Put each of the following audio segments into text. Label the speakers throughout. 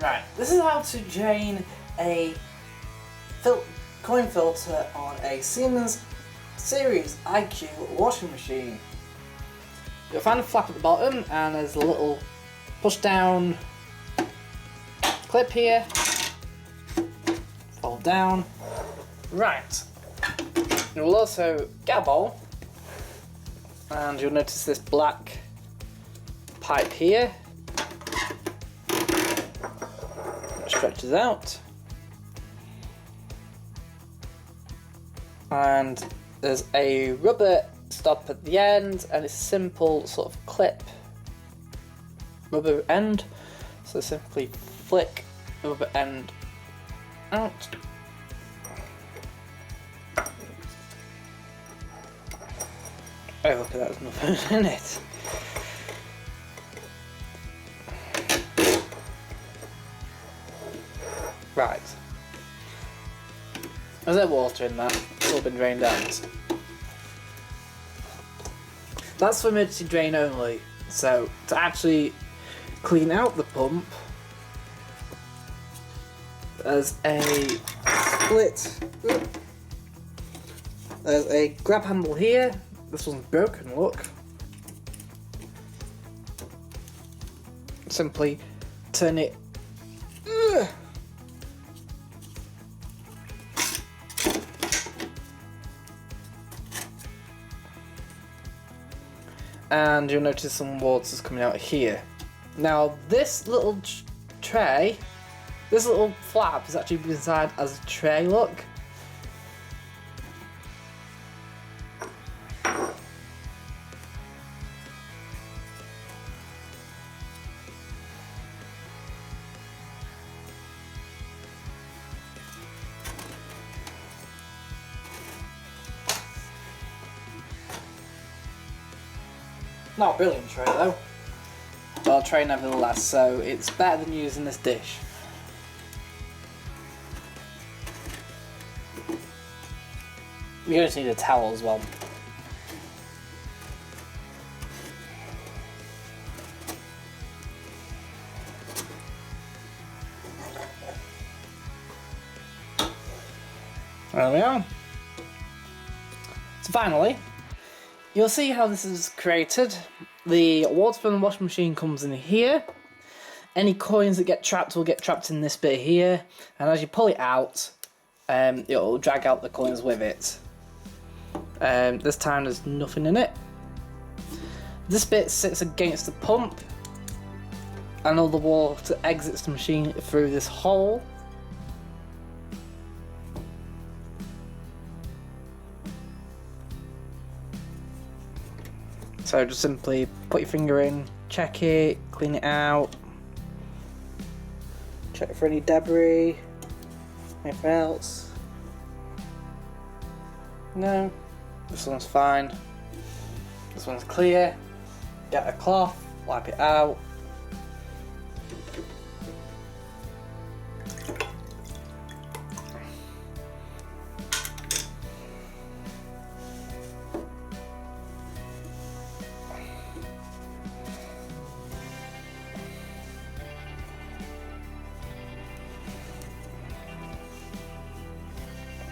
Speaker 1: Right, this is how to drain a coin filter on a Siemens Series IQ washing machine. You'll find a flap at the bottom and there's a little push down clip here. Fold down. Right. You'll also get a bowl and you'll notice this black pipe here. It stretches out. And there's a rubber stop at the end and it's a simple sort of clip rubber end. So simply flick the rubber end out. Oh, look at that, there's nothing in it. Right. Is there water in that? It's all been drained out. That's for emergency drain only. So to actually clean out the pump, there's a split. There's a grab handle here. This one's broken, look. Simply turn it. And you'll notice some water's coming out here. Now this little tray, this little flap is actually designed as a tray, look. Not a brilliant tray though, but a tray nevertheless, so it's better than using this dish. You're going to need a towel as well. There we are. So finally, you'll see how this is created. The water from the washing machine comes in here. Any coins that get trapped will get trapped in this bit here. And as you pull it out, it'll drag out the coins with it. This time there's nothing in it. This bit sits against the pump. And all the water exits the machine through this hole. So just simply put your finger in, check it, clean it out, check for any debris, anything else. No, this one's fine. This one's clear. Get a cloth, wipe it out.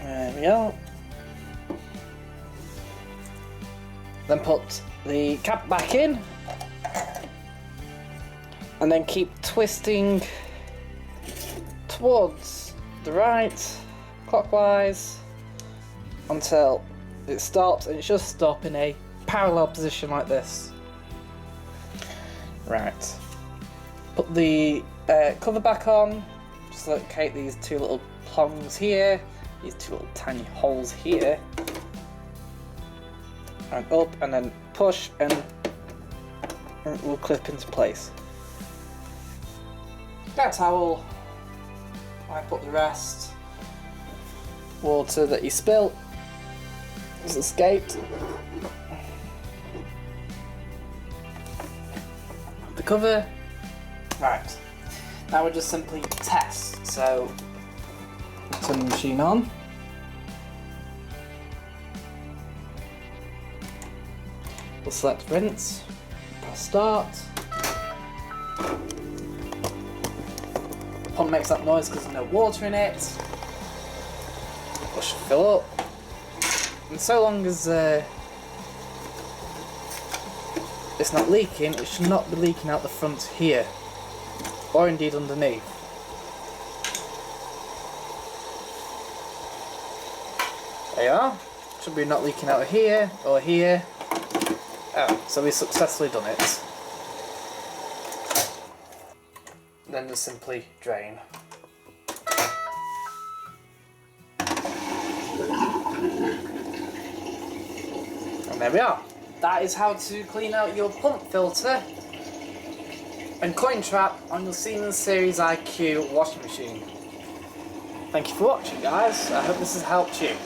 Speaker 1: There we go. Then put the cap back in and then keep twisting towards the right, clockwise, until it stops, and it should stop in a parallel position like this. Right. Put the cover back on, just locate these two little prongs here. These two little tiny holes here, and up, and then push, and it will clip into place. Get a towel, wipe up the rest. Water that you spilt has escaped. The cover. Right, now we'll just simply test. So turn the machine on. We'll select rinse, press start. pump makes that noise because there's no water in it. It should fill up. And so long as it's not leaking, it should not be leaking out the front here. Or indeed underneath. There you are. Should be not leaking out of here or here. Oh, so we've successfully done it. Then just simply drain. And there we are. That is how to clean out your pump filter and coin trap on your Siemens Series IQ washing machine. Thank you for watching, guys. I hope this has helped you.